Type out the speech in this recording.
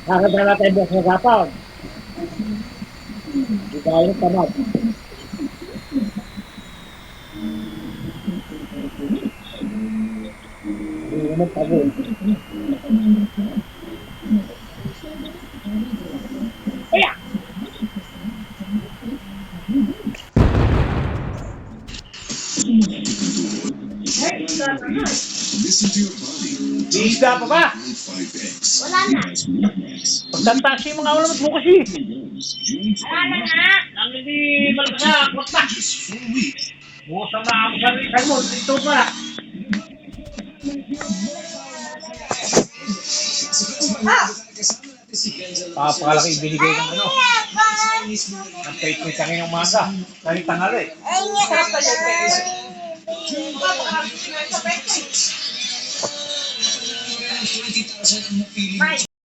Kakadala natin bukas na gapon. Di tayo tamad. Hindi naman pagod. Kaya! Listen to your body. Iisda pa ba? 5X. Wala na. Pagtantaksi mga ulam at bukas eh. Wala na nga. Ang hindi malasa, kwarta. Just 4 weeks. Bukas ang makakasaritan mo, dito pa. Papakalaki ibinigay ng ano. Ang pait-pait ang inyong masa. Kahit tangali. Sarap pa dyan, Pwede. Bye.